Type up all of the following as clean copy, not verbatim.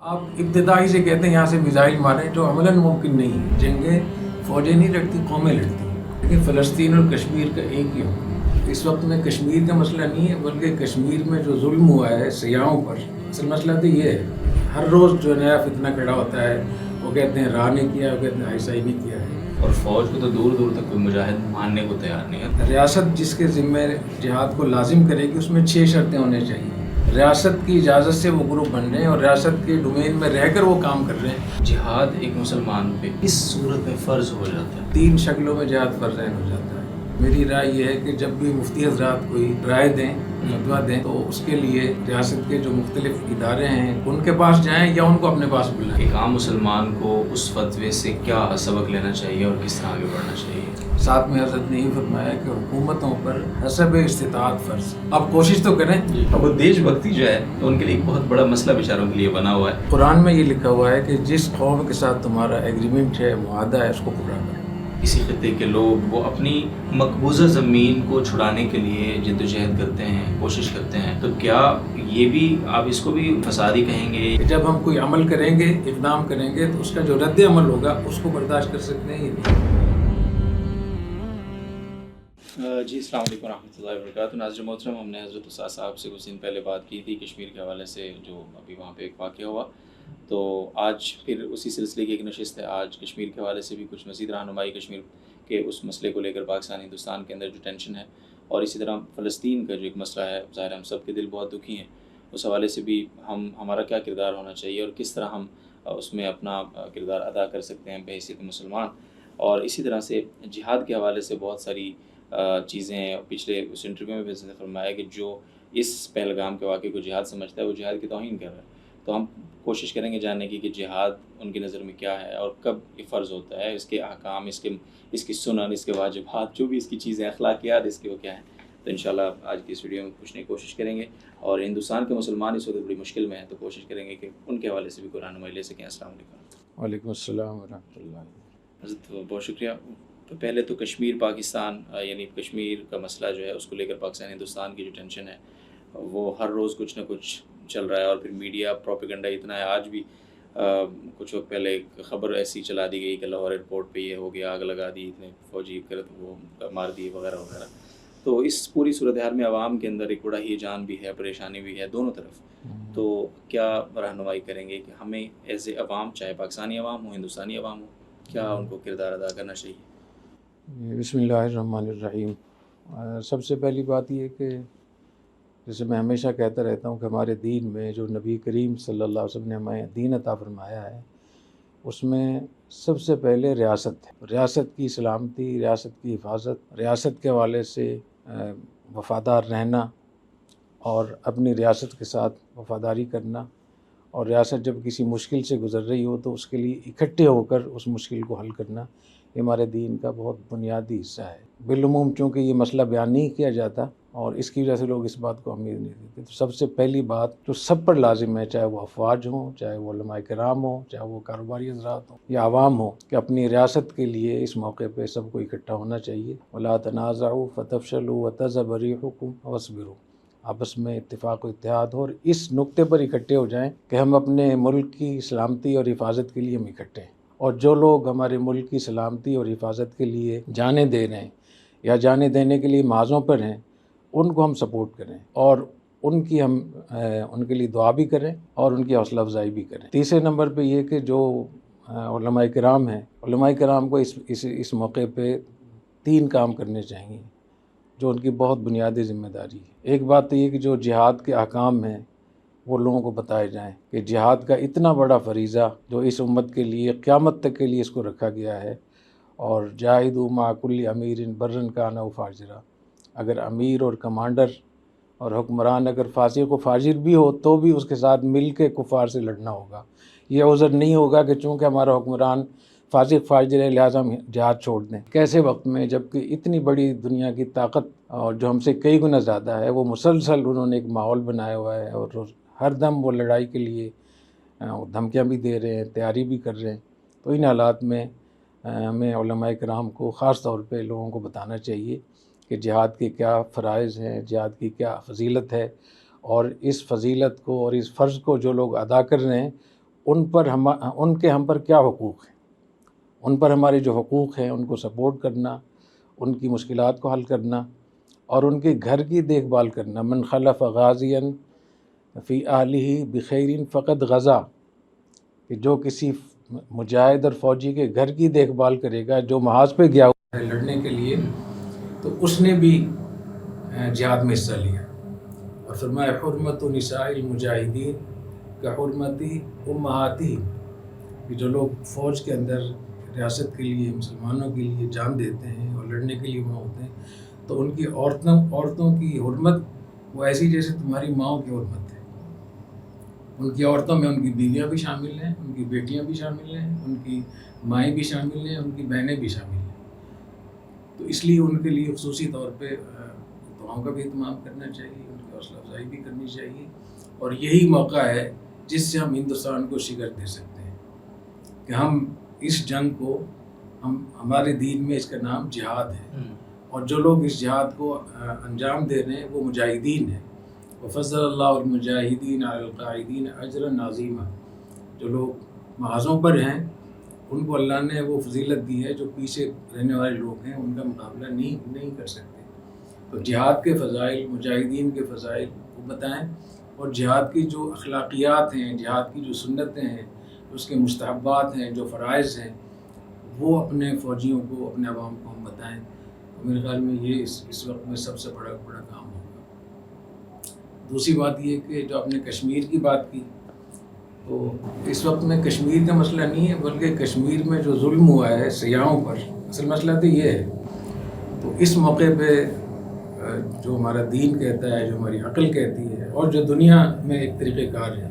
آپ ابتدائی سے کہتے ہیں یہاں سے میزائل ماریں، جو عملاً ممکن نہیں ہے۔ جنگیں فوجیں نہیں لڑتی، قومیں لڑتی ہیں، لیکن فلسطین اور کشمیر کا ایک ہی حکم۔ اس وقت میں کشمیر کا مسئلہ نہیں ہے، بلکہ کشمیر میں جو ظلم ہوا ہے سیاحوں پر، اصل مسئلہ تو یہ ہے۔ ہر روز جو نیا فتنہ کھڑا ہوتا ہے، وہ کہتے ہیں راہ نے کیا، وہ کہتے ہیں آئی نہیں کیا ہے۔ اور فوج کو تو دور دور تک کوئی مجاہد ماننے کو تیار نہیں ہے۔ ریاست جس کے ذمے جہاد کو لازم کرے گی، اس میں 6 شرطیں ہونے چاہیے۔ ریاست کی اجازت سے وہ گروپ بن رہے ہیں اور ریاست کے ڈومین میں رہ کر وہ کام کر رہے ہیں۔ جہاد ایک مسلمان پہ اس صورت میں فرض ہو جاتا ہے۔ 3 شکلوں میں جہاد فرض عین ہو جاتا ہے۔ میری رائے یہ ہے کہ جب بھی مفتی حضرات کوئی رائے دیں، فتویٰ دیں، تو اس کے لیے ریاست کے جو مختلف ادارے ہیں ان کے پاس جائیں یا ان کو اپنے پاس بلائیں۔ ایک عام مسلمان کو اس فتوے سے کیا سبق لینا چاہیے اور کس طرح آگے بڑھنا چاہیے؟ ساتھ میں حضرت نے یہ فرمایا کہ حکومتوں پر حسب استطاعت فرض، اب کوشش تو کریں۔ اب وہ دیش بھکتی جو ہے تو ان کے لیے ایک بہت بڑا مسئلہ بیچاروں کے لیے بنا ہوا ہے۔ قرآن میں یہ لکھا ہوا ہے کہ جس قوم کے ساتھ تمہارا ایگریمنٹ ہے، معاہدہ ہے، اس کو پورا کرو۔ اسی خطے کے لوگ وہ اپنی مقبوضہ زمین کو چھڑانے کے لیے جد و جہد کرتے ہیں، کوشش کرتے ہیں، تو کیا یہ بھی آپ اس کو بھی فسادی کہیں گے؟ کہ جب ہم کوئی عمل کریں گے، اقدام کریں گے، تو اس کا جو رد عمل ہوگا اس کو برداشت کر سکتے ہیں یا نہیں؟ جی السلام علیکم ورحمۃ اللہ وبرکاتہ۔ ناظرین محترم، ہم نے حضرت استاد صاحب سے کچھ دن پہلے بات کی تھی کشمیر کے حوالے سے، جو ابھی وہاں پہ ایک واقعہ ہوا، تو آج پھر اسی سلسلے کی ایک نشست ہے۔ آج کشمیر کے حوالے سے بھی کچھ مزید رہنمائی، کشمیر کے اس مسئلے کو لے کر پاکستان ہندوستان کے اندر جو ٹینشن ہے، اور اسی طرح فلسطین کا جو ایک مسئلہ ہے، ظاہر ہم سب کے دل بہت دکھی ہیں، اس حوالے سے بھی ہمارا کیا کردار ہونا چاہیے اور کس طرح ہم اس میں اپنا کردار ادا کر سکتے ہیں بحیثیت مسلمان۔ اور اسی طرح سے جہاد کے حوالے سے بہت ساری چیزیں پچھلے اس انٹرویو میں بھی اس نے فرمایا کہ جو اس پہلگام کے واقعے کو جہاد سمجھتا ہے وہ جہاد کی توہین کر رہا ہے۔ تو ہم کوشش کریں گے جاننے کی کہ جہاد ان کی نظر میں کیا ہے اور کب یہ فرض ہوتا ہے، اس کے احکام، اس کی سنن، اس کے واجبات، جو بھی اس کی چیزیں، اخلاقیات اس کے وہ کیا ہیں۔ تو انشاءاللہ آج کی اس ویڈیو میں پوچھنے کی کوشش کریں گے، اور ہندوستان کے مسلمان اس وقت بڑی مشکل میں ہیں، تو کوشش کریں گے کہ ان کے حوالے سے بھی کوئی رہنمائی لے سکیں۔ السلام علیکم۔ وعلیکم السلام ورحمۃ اللہ۔ حضرت بہت شکریہ۔ تو پہلے تو کشمیر پاکستان، یعنی کشمیر کا مسئلہ جو ہے اس کو لے کر پاکستان ہندوستان کی جو ٹینشن ہے، وہ ہر روز کچھ نہ کچھ چل رہا ہے، اور پھر میڈیا پروپیگنڈا اتنا ہے۔ آج بھی کچھ وقت پہلے ایک خبر ایسی چلا دی گئی کہ لاہور ایئرپورٹ پہ یہ ہو گیا، آگ لگا دی، اتنے فوجی کرت وہ مار دیے وغیرہ وغیرہ۔ تو اس پوری صورتحال میں عوام کے اندر ایک بڑا ہیجان بھی ہے، پریشانی بھی ہے دونوں طرف۔ تو کیا رہنمائی کریں گے کہ ہمیں ایز اے عوام، چاہے پاکستانی عوام ہو، ہندوستانی عوام ہو، کیا ان کو کردار ادا کرنا چاہیے؟ بسم اللہ الرحمن الرحیم۔ سب سے پہلی بات یہ کہ جیسے میں ہمیشہ کہتا رہتا ہوں کہ ہمارے دین میں جو نبی کریم صلی اللہ علیہ وسلم نے ہمیں دین عطا فرمایا ہے، اس میں سب سے پہلے ریاست ہے۔ ریاست کی سلامتی، ریاست کی حفاظت، ریاست کے حوالے سے وفادار رہنا اور اپنی ریاست کے ساتھ وفاداری کرنا، اور ریاست جب کسی مشکل سے گزر رہی ہو تو اس کے لیے اکٹھے ہو کر اس مشکل کو حل کرنا، یہ ہمارے دین کا بہت بنیادی حصہ ہے۔ بالعموم چونکہ یہ مسئلہ بیان نہیں کیا جاتا اور اس کی وجہ سے لوگ اس بات کو اہمیت نہیں دیتے، تو سب سے پہلی بات جو سب پر لازم ہے، چاہے وہ افواج ہوں، چاہے وہ علماء کرام ہوں، چاہے وہ کاروباری حضرات ہوں یا عوام ہوں، کہ اپنی ریاست کے لیے اس موقع پہ سب کو اکٹھا ہونا چاہیے۔ وَلَا تَنَازَعُوا فَتَفْشَلُوا وَتَذْهَبَ رِيحُكُمْ وَاصْبِرُوا، آپس میں اتفاق و اتحاد ہو، اور اس نقطے پر اکٹھے ہو جائیں کہ ہم اپنے ملک کی سلامتی اور حفاظت کے لیے ہم اکٹھے ہیں، اور جو لوگ ہمارے ملک کی سلامتی اور حفاظت کے لیے جانیں دے رہے ہیں یا جانیں دینے کے لیے معاذوں پر ہیں، ان کو ہم سپورٹ کریں اور ان کے لیے دعا بھی کریں اور ان کی حوصلہ افزائی بھی کریں۔ تیسرے نمبر پہ یہ کہ جو علماء کرام ہیں، علماء کرام کو اس موقع پہ 3 کام کرنے چاہیے جو ان کی بہت بنیادی ذمہ داری ہے۔ ایک بات تو یہ کہ جو جہاد کے احکام ہیں وہ لوگوں کو بتائے جائیں کہ جہاد کا اتنا بڑا فریضہ جو اس امت کے لیے قیامت تک کے لیے اس کو رکھا گیا ہے، اور جاہدوا مع کل امیر برا کان او فاجرا، اگر امیر اور کمانڈر اور حکمران اگر فاسق و فاجر بھی ہو تو بھی اس کے ساتھ مل کے کفار سے لڑنا ہوگا۔ یہ عذر نہیں ہوگا کہ چونکہ ہمارا حکمران فاسق فاجر ہے لہٰذا ہم جہاد چھوڑ دیں۔ کیسے وقت میں جبکہ اتنی بڑی دنیا کی طاقت اور جو ہم سے کئی گنا زیادہ ہے، وہ مسلسل انہوں نے ایک ماحول بنایا ہوا ہے اور ہر دم وہ لڑائی کے لیے دھمکیاں بھی دے رہے ہیں، تیاری بھی کر رہے ہیں۔ تو ان حالات میں ہمیں علماء کرام کو خاص طور پہ لوگوں کو بتانا چاہیے کہ جہاد کے کیا فرائض ہیں، جہاد کی کیا فضیلت ہے، اور اس فضیلت کو اور اس فرض کو جو لوگ ادا کر رہے ہیں ان کے ہم پر کیا حقوق ہیں، ان پر ہمارے جو حقوق ہیں ان کو سپورٹ کرنا، ان کی مشکلات کو حل کرنا اور ان کے گھر کی دیکھ بھال کرنا۔ من خلف غازیا فی اہلہ بخیر فقد غزا، کہ جو کسی مجاہد اور فوجی کے گھر کی دیکھ بھال کرے گا جو محاذ پہ گیا ہوا ہے لڑنے کے لیے، تو اس نے بھی جہاد میں حصہ لیا۔ اور فرمایا حرمت نساء المجاہدین کا حرمتی امہاتہم، کہ جو لوگ فوج کے اندر ریاست کے لیے، مسلمانوں کے لیے جان دیتے ہیں اور لڑنے کے لیے وہاں ہوتے ہیں، تو ان کی عورتوں کی حرمت وہ ایسی جیسے تمہاری ماؤں کی حرمت ہے۔ ان کی عورتوں میں ان کی بیویاں بھی شامل ہیں، ان کی بیٹیاں بھی شامل ہیں، ان کی مائیں بھی شامل ہیں، ان کی بہنیں بھی شامل ہیں۔ تو اس لیے ان کے لیے خصوصی طور پہ دعاؤں کا بھی اہتمام کرنا چاہیے، ان کی حوصلہ افزائی بھی کرنی چاہیے، اور یہی موقع ہے جس سے ہم ہندوستان کو شکست دے سکتے ہیں کہ ہم اس جنگ کو، ہمارے دین میں اس کا نام جہاد ہے، اور جو لوگ اس جہاد کو انجام دے رہے ہیں وہ مجاہدین ہیں۔ وفضل اللہ المجاہدین علی القاعدین اجرا عظیما، جو لوگ محاذوں پر ہیں ان کو اللہ نے وہ فضیلت دی ہے جو پیچھے رہنے والے لوگ ہیں ان کا مقابلہ نہیں کر سکتے۔ تو جہاد کے فضائل، مجاہدین کے فضائل کو بتائیں، اور جہاد کی جو اخلاقیات ہیں، جہاد کی جو سنتیں ہیں، اس کے مستحبات ہیں، جو فرائض ہیں، وہ اپنے فوجیوں کو، اپنے عوام کو ہم بتائیں۔ میرے خیال میں یہ اس وقت میں سب سے بڑا کام ہوگا۔ دوسری بات یہ کہ جو آپ نے کشمیر کی بات کی، تو اس وقت میں کشمیر کا مسئلہ نہیں ہے، بلکہ کشمیر میں جو ظلم ہوا ہے سیاحوں پر، اصل مسئلہ تو یہ ہے۔ تو اس موقع پہ جو ہمارا دین کہتا ہے، جو ہماری عقل کہتی ہے، اور جو دنیا میں ایک طریقہ کار ہے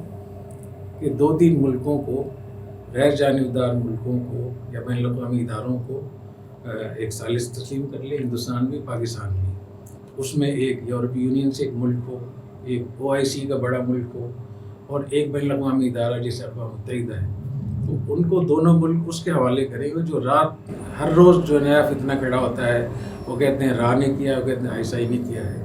کہ 2-3 ملکوں کو، غیر جانبدار ملکوں کو یا بین الاقوامی اداروں کو ایک ثالث تسلیم کر لے، ہندوستان بھی، پاکستان بھی۔ اس میں ایک یورپی یونین سے ایک ملک ہو، ایک OIC کا بڑا ملک ہو، اور ایک بین الاقوامی ادارہ جیسے اقوام متحدہ ہے۔ تو ان کو دونوں ملک اس کے حوالے کریں گے جو ہر روز جو نیا فتنہ کھڑا ہوتا ہے، وہ کہتے ہیں را نے کیا، وہ کہتے ہیں عیسائی نے کیا ہے۔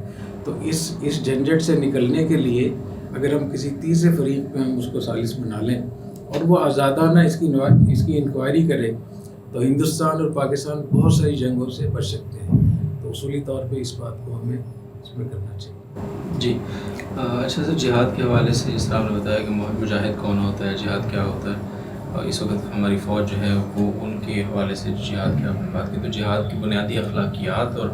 تو اس جھنجھٹ سے نکلنے کے لیے اگر ہم کسی تیسرے فریق میں ہم اس کو ثالث بنا لیں اور وہ آزادانہ اس کی انکوائری کرے، تو ہندوستان اور پاکستان بہت ساری جنگوں سے بچ سکتے ہیں۔ تو اصولی طور پہ اس بات کو ہمیں اس میں کرنا چاہیے۔ جی اچھا سر، جہاد کے حوالے سے جس طرح آپ نے بتایا کہ مجاہد کون ہوتا ہے، جہاد کیا ہوتا ہے، اس وقت ہماری فوج جو ہے وہ ان کے حوالے سے جہاد کی آپ نے بات کی، تو جہاد کی بنیادی اخلاقیات اور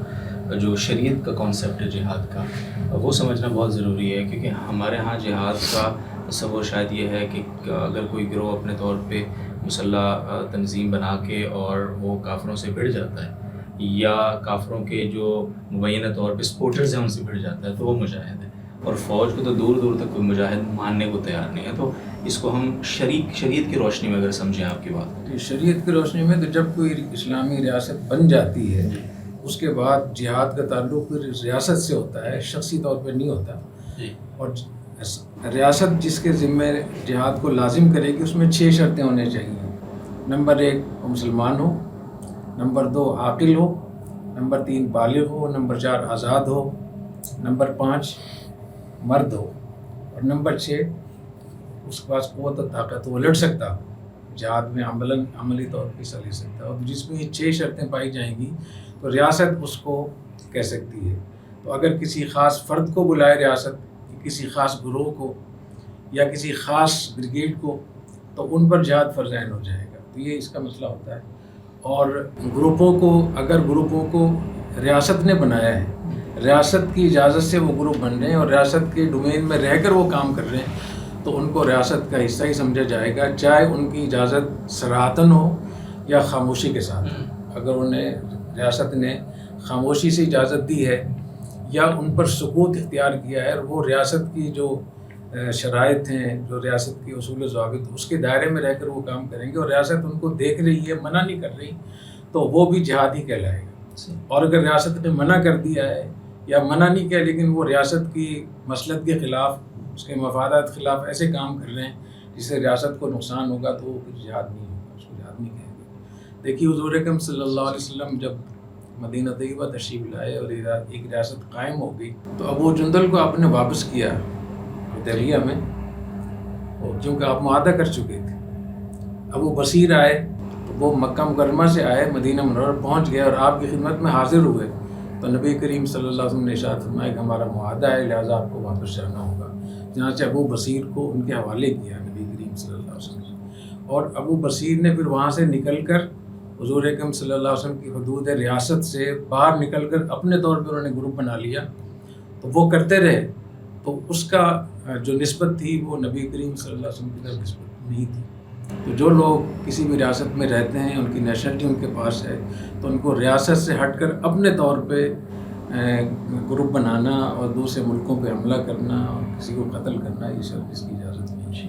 جو شریعت کا کانسیپٹ ہے جہاد کا، وہ سمجھنا بہت ضروری ہے، کیونکہ ہمارے ہاں جہاد کا تصور شاید یہ ہے کہ اگر کوئی گروہ اپنے طور پہ مسلح تنظیم بنا کے اور وہ کافروں سے بھڑ جاتا ہے، یا کافروں کے جو مبینہ طور پہ سپورٹرز ہیں ان سے بھڑ جاتا ہے، تو وہ مجاہد ہے، اور فوج کو تو دور دور تک کوئی مجاہد ماننے کو تیار نہیں ہے۔ تو اس کو ہم شریعت کی روشنی میں اگر سمجھیں آپ کی بات، شریعت کی روشنی میں تو جب کوئی اسلامی ریاست بن جاتی ہے اس کے بعد جہاد کا تعلق ریاست سے ہوتا ہے، شخصی طور پہ نہیں ہوتا۔ اور ریاست جس کے ذمہ جہاد کو لازم کرے گی اس میں 6 شرطیں ہونے چاہیے۔ نمبر 1 وہ مسلمان ہو، نمبر 2 عاقل ہو، نمبر 3 بالغ ہو، نمبر 4 آزاد ہو، نمبر 5 مرد ہو، اور نمبر 6 اس کے پاس قوت و طاقت، وہ لڑ سکتا، جہاد میں عملی طور پہ حصہ لے سکتا۔ اور جس میں یہ 6 شرطیں پائی جائیں گی تو ریاست اس کو کہہ سکتی ہے۔ تو اگر کسی خاص فرد کو بلائے ریاست، کسی خاص گروہ کو یا کسی خاص بریگیڈ کو، تو ان پر جہاد فرض عین ہو جائے گا۔ تو یہ اس کا مسئلہ ہوتا ہے۔ اور اگر گروپوں کو ریاست نے بنایا ہے، ریاست کی اجازت سے وہ گروپ بن رہے ہیں اور ریاست کے ڈومین میں رہ کر وہ کام کر رہے ہیں، تو ان کو ریاست کا حصہ ہی سمجھا جائے گا، چاہے ان کی اجازت صراحتاً ہو یا خاموشی کے ساتھ۔ اگر انہیں ریاست نے خاموشی سے اجازت دی ہے یا ان پر سکوت اختیار کیا ہے، اور وہ ریاست کی جو شرائط ہیں، جو ریاست کی اصول و ضوابط، اس کے دائرے میں رہ کر وہ کام کریں گے اور ریاست ان کو دیکھ رہی ہے، منع نہیں کر رہی، تو وہ بھی جہاد ہی کہلائے گا۔ اور اگر ریاست نے منع کر دیا ہے یا منع نہیں کیا لیکن وہ ریاست کی مصلحت کے خلاف، اس کے مفادات خلاف ایسے کام کر رہے ہیں جس سے ریاست کو نقصان ہوگا، تو وہ کچھ جہاد نہیں ہوگا، اس کو جہاد نہیں کہیں گے۔ دیکھیے حضور اکرم صلی اللہ علیہ وسلم جب مدینہ طیبہ تشریف لائے اور ایک ریاست قائم ہو گئی، تو ابو جندل کو آپ نے واپس کیا حدیبیہ میں، کیونکہ آپ معاہدہ کر چکے تھے. ابو بصیر آئے تو وہ مکہ مکرمہ سے آئے, مدینہ منورہ پہنچ گئے اور آپ کی خدمت میں حاضر ہوئے تو نبی کریم صلی اللہ علیہ وسلم نے ارشاد فرمایا کہ ہمارا معاہدہ ہے, لہٰذا آپ کو واپس جانا ہوگا. چنانچہ ابو بصیر کو ان کے حوالے کیا نبی کریم صلی اللہ علیہ وسلم, اور ابو بصیر نے پھر وہاں سے نکل کر حضور اکرم صلی اللہ علیہ وسلم کی حدود ریاست سے باہر نکل کر اپنے طور پر انہوں نے گروپ بنا لیا. تو وہ کرتے رہے, تو اس کا جو نسبت تھی وہ نبی کریم صلی اللہ علیہ وسلم کی طرف نسبت نہیں تھی. تو جو لوگ کسی بھی ریاست میں رہتے ہیں, ان کی نیشنلٹی ان کے پاس ہے, تو ان کو ریاست سے ہٹ کر اپنے طور پہ گروپ بنانا اور دوسرے ملکوں پہ حملہ کرنا اور کسی کو قتل کرنا, یہ سب اس کی اجازت نہیں ہے.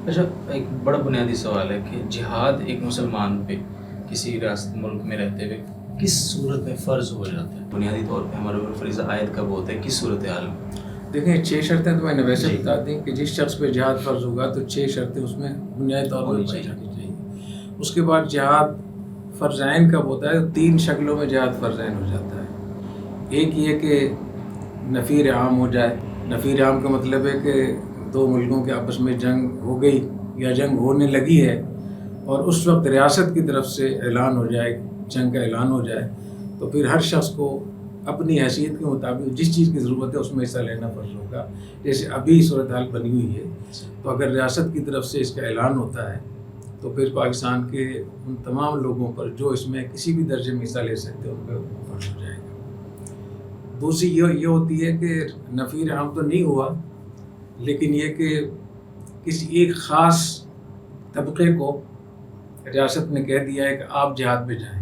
اچھا, ایک بڑا بنیادی سوال ہے کہ جہاد ایک مسلمان پہ کسی ریاست ملک میں رہتے ہوئے کس صورت میں فرض ہو جاتا ہے؟ بنیادی طور پہ ہمارے اوپر فریضہ عائد کب ہوتا ہے, کس صورت حال میں؟ دیکھیں 6 شرطیں تو میں نے ویسے بتا دیں کہ جس شخص پہ جہاد فرض ہوگا تو 6 شرطیں اس میں بنیادی طور پر پائی جانی چاہیے. اس کے بعد جہاد فرض عین کب ہوتا ہے؟ 3 شکلوں میں جہاد فرض عین ہو جاتا ہے. ایک یہ کہ نفیر عام ہو جائے. نفیر عام کا مطلب ہے کہ 2 ملکوں کے آپس میں جنگ ہو گئی یا جنگ ہونے لگی ہے اور اس وقت ریاست کی طرف سے اعلان ہو جائے, جنگ کا اعلان ہو جائے, تو پھر ہر شخص کو اپنی حیثیت کے مطابق جس چیز کی ضرورت ہے اس میں حصہ لینا فرض ہوگا. جیسے ابھی صورتحال بنی ہوئی ہے, تو اگر ریاست کی طرف سے اس کا اعلان ہوتا ہے تو پھر پاکستان کے ان تمام لوگوں پر جو اس میں کسی بھی درجے میں حصہ لے سکتے ہیں ان کا فرض ہو جائے گا. دوسری یہ ہوتی ہے کہ نفیر عام تو نہیں ہوا, لیکن یہ کہ کسی ایک خاص طبقے کو ریاست نے کہہ دیا ہے کہ آپ جہاد میں جائیں,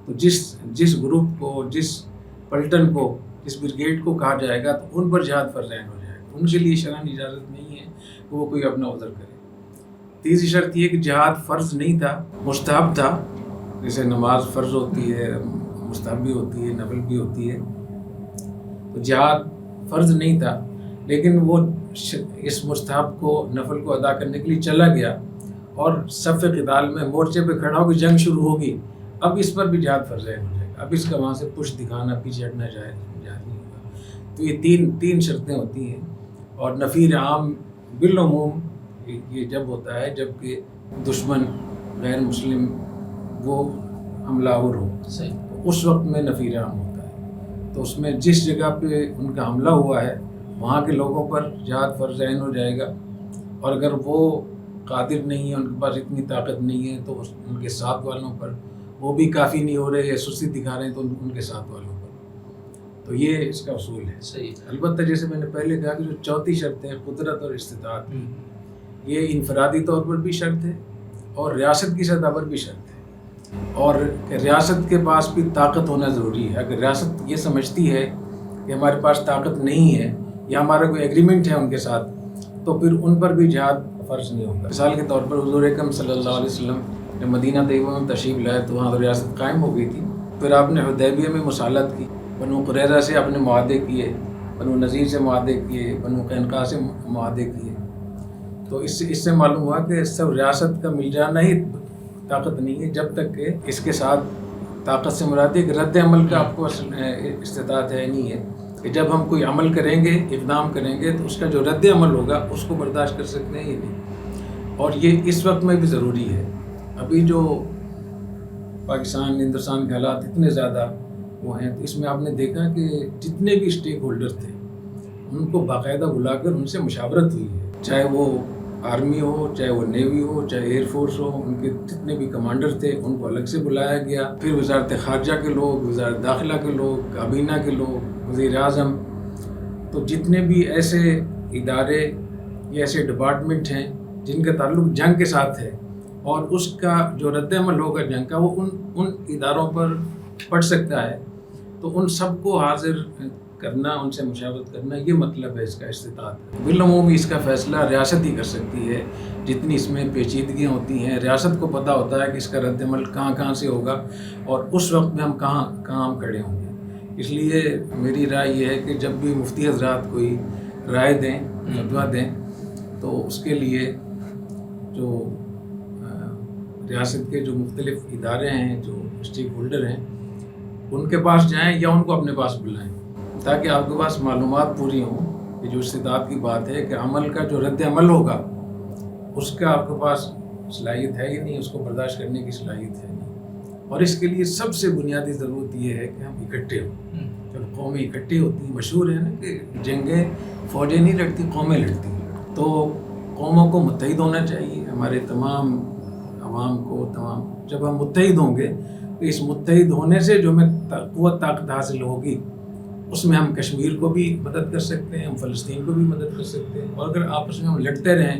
تو جس گروپ کو, جس پلٹن کو, جس بریگیڈ کو کہا جائے گا تو ان پر جہاد فرض عین ہو جائے گا. ان کے لیے شرعاً اجازت نہیں ہے کہ وہ کوئی اپنا عذر کرے. تیسری شرط یہ کہ جہاد فرض نہیں تھا, مستحب تھا. جیسے نماز فرض ہوتی ہے, مستحب بھی ہوتی ہے, نفل بھی ہوتی ہے. تو جہاد فرض نہیں تھا, لیکن وہ اس مستحب کو, نفل کو ادا کرنے کے لیے چلا گیا اور صف قتال میں مورچے پہ کھڑا ہو کے جنگ شروع ہوگی. اب اس پر بھی جہاد فرض عین ہو جائے گا. اب اس کا وہاں سے پش دکھانا, پیچھے ہٹنا جائز نہیں ہوگا. تو یہ تین شرطیں ہوتی ہیں. اور نفیر عام بالعموم یہ جب ہوتا ہے جب کہ دشمن غیر مسلم وہ حملہ آور ہو, تو اس وقت میں نفیر عام ہوتا ہے. تو اس میں جس جگہ پہ ان کا حملہ ہوا ہے وہاں کے لوگوں پر جہاد فرض عین ہو جائے گا. اور اگر وہ قادر نہیں ہے, ان کے پاس اتنی طاقت نہیں ہے, تو ان کے ساتھ والوں پر, وہ بھی کافی نہیں ہو رہے یا سستی دکھا رہے ہیں, تو ان کے ساتھ والوں پر. تو یہ اس کا اصول ہے. صحیح. البتہ جیسے میں نے پہلے کہا کہ جو چوتھی شرط ہے قدرت اور استطاعت, یہ انفرادی طور پر بھی شرط ہے اور ریاست کی سطح پر بھی شرط ہے. اور ریاست کے پاس بھی طاقت ہونا ضروری ہے. اگر ریاست یہ سمجھتی ہے کہ ہمارے پاس طاقت نہیں ہے یا ہمارا کوئی ایگریمنٹ ہے ان کے ساتھ, تو پھر ان پر بھی جہاد فرض نہیں ہوگا. مثال کے طور پر حضور اکرم صلی اللہ علیہ وسلم جب مدینہ طیبہ میں تشریف لائے تو وہاں ریاست قائم ہو گئی تھی. پھر آپ نے حدیبیہ میں مصالحت کی, بنو قریظہ سے آپ نے معاہدے کیے, بنو نذیر سے معاہدے کیے, بنو قینقاع سے معاہدے کیے. تو اس سے معلوم ہوا کہ سب ریاست کا مل جانا ہی طاقت نہیں ہے, جب تک کہ اس کے ساتھ طاقت سے مراد ہے کہ رد عمل کا آپ کو استطاعت ہے نہیں ہے, کہ جب ہم کوئی عمل کریں گے, اقدام کریں گے, تو اس کا جو رد عمل ہوگا اس کو برداشت کر سکتے ہیں یہ نہیں. اور یہ اس وقت میں بھی ضروری ہے. ابھی جو پاکستان, ہندوستان کے حالات اتنے زیادہ وہ ہیں, تو اس میں آپ نے دیکھا کہ جتنے بھی اسٹیک ہولڈر تھے ان کو باقاعدہ بلا کر ان سے مشاورت ہوئی ہے, چاہے وہ آرمی ہو, چاہے وہ نیوی ہو, چاہے ایئر فورس ہو. ان کے جتنے بھی کمانڈر تھے ان کو الگ سے بلایا گیا. پھر وزارت خارجہ کے لوگ, وزارت داخلہ کے لوگ, کابینہ کے لوگ, وزیر اعظم, تو جتنے بھی ایسے ادارے یا ایسے ڈپارٹمنٹ ہیں جن کا تعلق جنگ کے ساتھ ہے اور اس کا جو رد عمل ہوگا جنگ کا وہ ان اداروں پر پڑ سکتا ہے, تو ان سب کو حاضر کرنا, ان سے مشاورت کرنا, یہ مطلب ہے اس کا استطاعت. بالعموم اس کا فیصلہ ریاست ہی کر سکتی ہے. جتنی اس میں پیچیدگیاں ہوتی ہیں ریاست کو پتہ ہوتا ہے کہ اس کا رد عمل کہاں سے ہوگا اور اس وقت میں ہم کہاں کھڑے ہوں گے. اس لیے میری رائے یہ ہے کہ جب بھی مفتی حضرات کوئی رائے دیں, فتویٰ دیں, تو اس کے لیے جو ریاست کے جو مختلف ادارے ہیں, جو اسٹیک ہولڈر ہیں, ان کے پاس جائیں یا ان کو اپنے پاس بلائیں, تاکہ آپ کے پاس معلومات پوری ہوں کہ جو استطاعت کی بات ہے کہ عمل کا جو رد عمل ہوگا اس کا آپ کے پاس صلاحیت ہے ہی نہیں، اس کو برداشت کرنے کی صلاحیت ہے نہیں. اور اس کے لیے سب سے بنیادی ضرورت یہ ہے کہ ہم اکٹھے ہوں. جب قومیں اکٹھی ہوتی ہیں، مشہور ہے نا کہ جنگیں فوجیں نہیں لڑتی، قومیں لڑتی ہیں. تو قوموں کو متحد ہونا چاہیے، ہمارے تمام عوام کو. جب ہم متحد ہوں گے تو اس متحد ہونے سے جو ہمیں قوت طاقت حاصل ہوگی، اس میں ہم کشمیر کو بھی مدد کر سکتے ہیں، ہم فلسطین کو بھی مدد کر سکتے ہیں. اور اگر آپس میں ہم لڑتے رہیں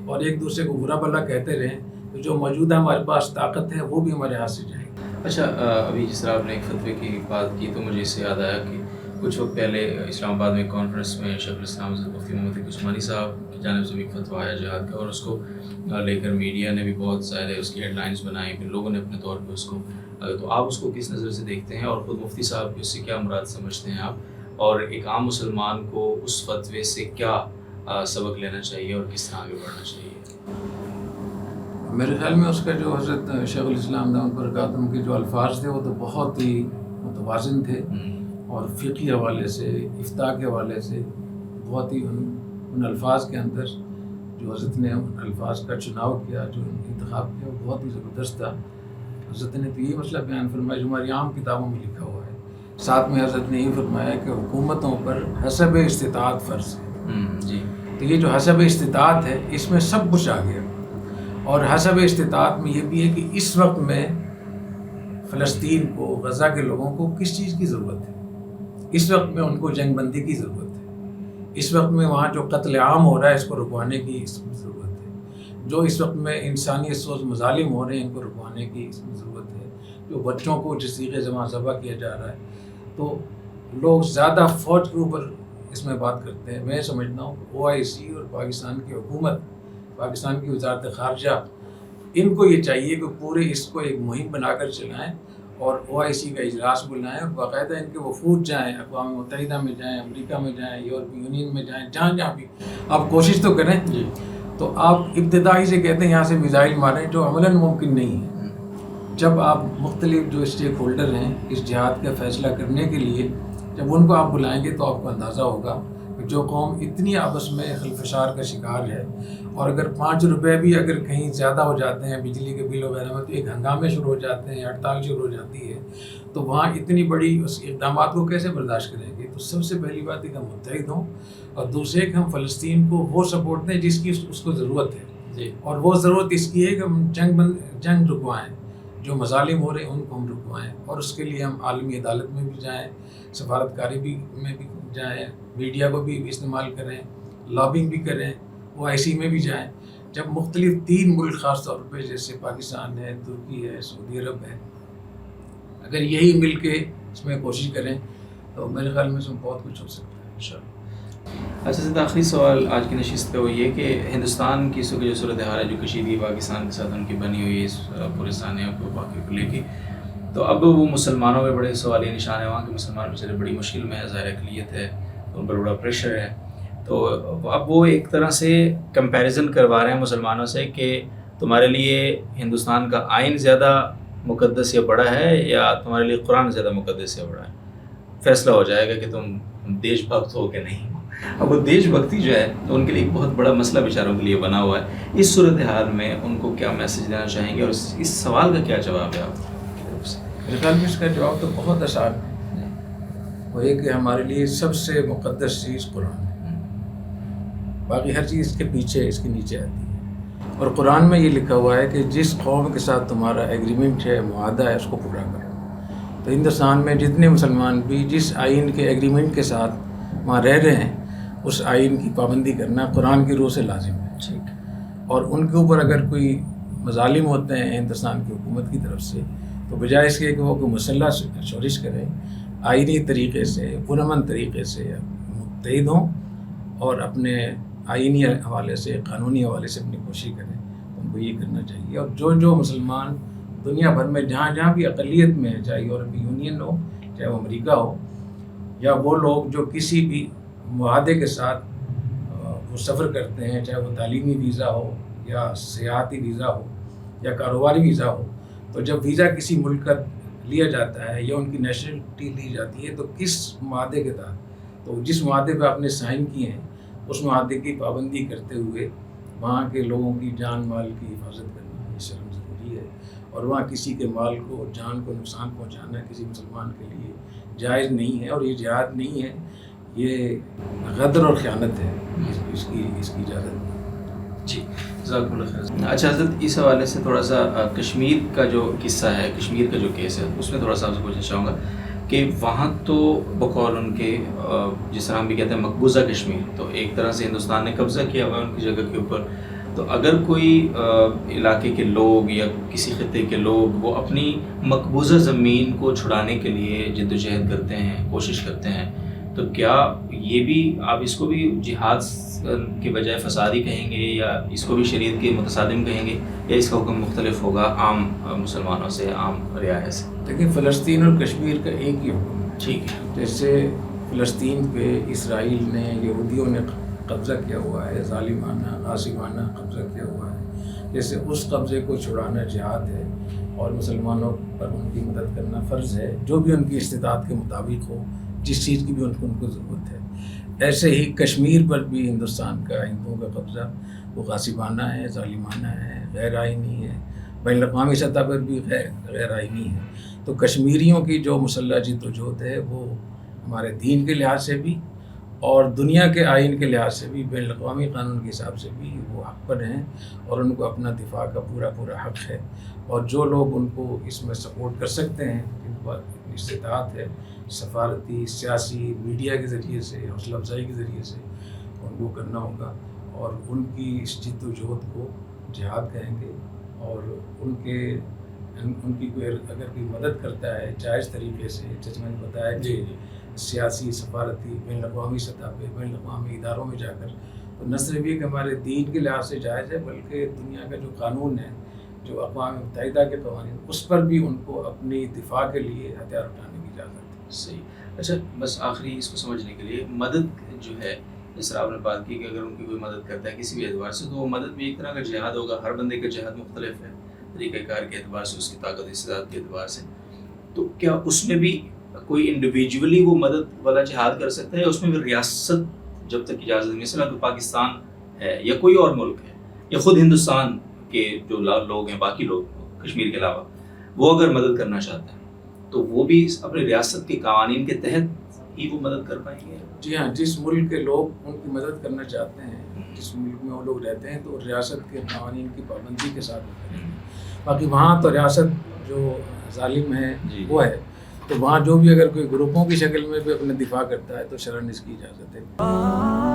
اور ایک دوسرے کو برا بھلا کہتے رہیں تو جو موجودہ ہمارے پاس طاقت ہے وہ بھی ہمارے ہاتھ سے جائے گی. اچھا، ابھی جس طرح آپ نے ایک فتوے کی بات کی تو مجھے اس سے یاد آیا کہ کچھ وقت پہلے اسلام آباد میں کانفرنس میں شیخ الاسلام حضرت مفتی محمد تقی عثمانی صاحب کی جانب سے بھی فتویٰ آیا جہاد کا، اور اس کو لے کر میڈیا نے بھی بہت زیادہ اس کی ہیڈ لائنز بنائی، پھر لوگوں نے اپنے طور پہ اس کو. تو آپ اس کو کس نظر سے دیکھتے ہیں، اور خود مفتی صاحب اس سے کیا مراد سمجھتے ہیں آپ، اور ایک عام مسلمان کو اس فتوے سے کیا سبق لینا چاہیے اور کس طرح آگے بڑھنا چاہیے؟ میرے خیال میں اس کا جو حضرت شیخ الاسلام دامت برکاتہم کے جو الفاظ تھے وہ تو بہت ہی متوازن تھے، اور فقہی حوالے سے، افتاء کے حوالے سے بہت ہی ان الفاظ کے اندر جو حضرت نے ان الفاظ کا چناؤ کیا، جو انتخاب کیا، وہ بہت ہی زبردست تھا. حضرت نے تو یہ مسئلہ بیان فرمایا جو ہماری عام کتابوں میں لکھا ہوا ہے. ساتھ میں حضرت نے یہ فرمایا کہ حکومتوں پر حسب استطاعت فرض ہے. جی. تو یہ جو حسب استطاعت ہے اس میں سب کچھ آ گیا. اور حسب استطاعت میں یہ بھی ہے کہ اس وقت میں فلسطین کو، غزہ کے لوگوں کو کس چیز کی ضرورت ہے. اس وقت میں ان کو جنگ بندی کی ضرورت ہے. اس وقت میں وہاں جو قتل عام ہو رہا ہے اس کو رکوانے کی اس میں ضرورت ہے. جو اس وقت میں انسانیت سوز مظالم ہو رہے ہیں ان کو رکوانے کی اس میں ضرورت ہے. جو بچوں کو جس طریقے سے وہاں ذبح کیا جا رہا ہے. تو لوگ زیادہ فوج کے اوپر اس میں بات کرتے ہیں. میں سمجھتا ہوں کہ OIC اور پاکستان کی حکومت، پاکستان کی وزارت خارجہ، ان کو یہ چاہیے کہ پورے اس کو ایک مہم بنا کر چلائیں اور OIC کا اجلاس بلائیں اور باقاعدہ ان کے وفود جائیں، اقوام متحدہ میں جائیں، امریکہ میں جائیں، یورپی یونین میں جائیں، جہاں جہاں بھی آپ کوشش تو کریں. جی. تو آپ ابتدائی سے کہتے ہیں یہاں سے میزائل ماریں، جو عملاً ممکن نہیں ہے. جب آپ مختلف جو اسٹیک ہولڈر ہیں اس جہاد کا فیصلہ کرنے کے لیے، جب ان کو آپ بلائیں گے تو آپ کو اندازہ ہوگا کہ جو قوم اتنی آپس میں خلفشار کا شکار ہے، اور اگر 5 روپے بھی اگر کہیں زیادہ ہو جاتے ہیں بجلی کے بل وغیرہ میں تو ایک ہنگامے شروع ہو جاتے ہیں، ہڑتال شروع ہو جاتی ہے. تو وہاں اتنی بڑی اس اقدامات کو کیسے برداشت کریں گے؟ تو سب سے پہلی بات ہے کہ ہم متحد ہوں، اور دوسرے کہ ہم فلسطین کو وہ سپورٹ دیں جس کی اس کو ضرورت ہے. جی. اور وہ ضرورت اس کی ہے کہ ہم جنگ رکوائیں، جو مظالم ہو رہے ہیں ان کو ہم رکوائیں. اور اس کے لیے ہم عالمی عدالت میں بھی جائیں، سفارتکاری میں بھی جائیں، میڈیا کو بھی استعمال کریں، لابنگ بھی کریں، OIC میں بھی جائیں. جب مختلف 3 ملک خاص طور پہ جیسے پاکستان ہے، ترکی ہے، سعودی عرب ہے، اگر یہی مل کے اس میں کوشش کریں تو میرے خیال میں اس میں بہت کچھ ہو سکتا ہے انشاءاللہ. اچھا سر، آخری سوال آج کی نشست پہ وہ یہ کہ ہندوستان کی جو صورتحال ہے، جو کشیدگی پاکستان کے ساتھ ان کی بنی ہوئی ہے اس پورے سانحے کو واقعے کو لے کے، تو اب وہ مسلمانوں میں بڑے سوالیہ نشان ہیں. وہاں کے مسلمان بیچارے بڑی مشکل میں ہے، ظاہر اقلیت ہے، ان پر بڑا پریشر ہے. تو اب وہ ایک طرح سے کمپیریزن کروا رہے ہیں مسلمانوں سے کہ تمہارے لیے ہندوستان کا آئین زیادہ مقدس یا بڑا ہے یا تمہارے لیے قرآن زیادہ مقدس یا بڑا ہے. فیصلہ ہو جائے گا کہ تم دیش بھکت ہو کہ نہیں. اب وہ دیش بھکتی جو ہے تو ان کے لیے ایک بہت بڑا مسئلہ بیچاروں کے لیے بنا ہوا ہے. اس صورتحال میں ان کو کیا میسج دینا چاہیں گے، اور اس سوال کا کیا جواب ہے آپ؟ میرے خیال میں اس کا جواب تو بہت آسان ہے. وہ یہ کہ ہمارے لیے سب سے مقدس چیز قرآن ہے. باقی ہر چیز اس کے پیچھے، اس کے نیچے آتی ہے. اور قرآن میں یہ لکھا ہوا ہے کہ جس قوم کے ساتھ تمہارا ایگریمنٹ ہے، معاہدہ ہے، اس کو پورا کرو. تو ہندوستان میں جتنے مسلمان بھی جس آئین کے ایگریمنٹ کے ساتھ وہاں رہ رہے ہیں، اس آئین کی پابندی کرنا قرآن کی روح سے لازم ہے. ٹھیک. اور ان کے اوپر اگر کوئی مظالم ہوتے ہیں ہندوستان کی حکومت کی طرف سے، تو بجائے اس کے کہ وہ کوئی مسلح شورش کریں، آئینی طریقے سے، پرامن طریقے سے متحد ہوں اور اپنے آئینی حوالے سے، قانونی حوالے سے اپنی کوشش کریں. ان کو یہ کرنا چاہیے. اور جو مسلمان دنیا بھر میں جہاں جہاں بھی اقلیت میں ہے، چاہے یورپی یونین ہو، چاہے وہ امریکہ ہو، یا وہ لوگ جو کسی بھی معاہدے کے ساتھ وہ سفر کرتے ہیں، چاہے وہ تعلیمی ویزا ہو یا سیاحتی ویزا ہو یا کاروباری ویزا ہو، تو جب ویزا کسی ملک کا لیا جاتا ہے یا ان کی نیشنلٹی لی جاتی ہے تو کس معاہدے کے تحت، تو جس معاہدے پہ آپ نے سائن کیے ہیں اس معاہدے کی پابندی کرتے ہوئے وہاں کے لوگوں کی جان مال کی حفاظت کرنا یہ شرم ضروری ہے، اور وہاں کسی کے مال کو جان کو نقصان پہنچانا کسی مسلمان کے لیے جائز نہیں ہے، اور یہ جہاد نہیں ہے، یہ غدر اور خیانت ہے، اس کی اجازت نہیں۔ جی جزاک اللہ خیر۔ اچھا حضرت، اس حوالے سے تھوڑا سا کشمیر کا جو قصہ ہے، کشمیر کا جو کیس ہے، اس میں تھوڑا سا آپ سے پوچھنا چاہوں گا کہ وہاں تو بقول ان کے جس طرح ہم بھی کہتے ہیں مقبوضہ کشمیر، تو ایک طرح سے ہندوستان نے قبضہ کیا ہوا ہے ان کی جگہ کے اوپر، تو اگر کوئی علاقے کے لوگ یا کسی خطے کے لوگ وہ اپنی مقبوضہ زمین کو چھڑانے کے لیے جد و جہد کرتے ہیں، کوشش کرتے ہیں، تو کیا یہ بھی آپ اس کو بھی جہاد کے بجائے فسادی کہیں گے، یا اس کو بھی شریعت کے متصادم کہیں گے، یا اس کا حکم مختلف ہوگا عام مسلمانوں سے، عام رعایا سے؟ دیکھیں، فلسطین اور کشمیر کا ایک ہی حکم ہے۔ ٹھیک ہے۔ جیسے فلسطین پہ اسرائیل نے، یہودیوں نے قبضہ کیا ہوا ہے، ظالمانہ غاصبانہ قبضہ کیا ہوا ہے، جیسے اس قبضے کو چھڑانا جہاد ہے، اور مسلمانوں پر ان کی مدد کرنا فرض ہے، جو بھی ان کی استطاعت کے مطابق ہو، جس چیز کی بھی ان کو ضرورت ہے۔ ایسے ہی کشمیر پر بھی ہندوستان کا، ہندوؤں کا قبضہ وہ غاصبانہ ہے، ظالمانہ ہے، غیر آئینی ہے، بین الاقوامی سطح پر بھی غیر آئینی ہے۔ تو کشمیریوں کی جو مسلح جدوجہد ہے وہ ہمارے دین کے لحاظ سے بھی اور دنیا کے آئین کے لحاظ سے بھی، بین الاقوامی قانون کے حساب سے بھی وہ حق پر ہیں، اور ان کو اپنا دفاع کا پورا حق ہے، اور جو لوگ ان کو اس میں سپورٹ کر سکتے ہیں، جن کو استطاعت ہے سفارتی، سیاسی، میڈیا کے ذریعے سے، حوصلہ افزائی کے ذریعے سے، ان کو کرنا ہوگا، اور ان کی اس جد و جہد کو جہاد کہیں گے، اور ان کی کوئی اگر کوئی مدد کرتا ہے جائز طریقے سے، جیسے میں نے بتایا کہ سیاسی، سفارتی، بین الاقوامی سطح پہ، بین الاقوامی اداروں میں جا کر، تو نہ صرف یہ کہ ہمارے دین کے لحاظ سے جائز ہے، بلکہ دنیا کا جو قانون ہے، جو اقوام متحدہ کے قوانین، اس پر بھی ان کو اپنی دفاع کے لیے ہتھیار اٹھانے کی اجازت ہے۔ صحیح۔ اچھا، بس آخری اس کو سمجھنے کے لیے، مدد جو ہے، جس طرح آپ نے بات کی کہ اگر ان کی کوئی مدد کرتا ہے کسی بھی اعتبار سے، تو وہ مدد بھی ایک طرح کا جہاد ہوگا، ہر بندے کا جہاد مختلف ہے، طریقہ کار کے اعتبار سے، اس کی طاقت استعداد کے اعتبار سے، تو کیا اس میں بھی کوئی انڈیویجولی وہ مدد والا جہاد کر سکتا ہے، یا اس میں بھی ریاست جب تک اجازت نہیں، مثلا پاکستان ہے یا کوئی اور ملک ہے، یا خود ہندوستان کے جو لوگ ہیں، باقی لوگ کشمیر کے علاوہ، وہ اگر مدد کرنا چاہتے ہیں تو وہ بھی اپنے ریاست کے قوانین کے تحت ہی وہ مدد کر پائیں گے؟ جی ہاں، جس ملک کے لوگ ان کی مدد کرنا چاہتے ہیں، جس ملک میں وہ لوگ رہتے ہیں، تو ریاست کے قوانین کی پابندی کے ساتھ وہ کریں گے۔ باقی وہاں تو ریاست جو ظالم ہے وہ ہے، تو وہاں جو بھی اگر کوئی گروپوں کی شکل میں بھی اپنا دفاع کرتا ہے تو شرعاً اس کی اجازت ہے۔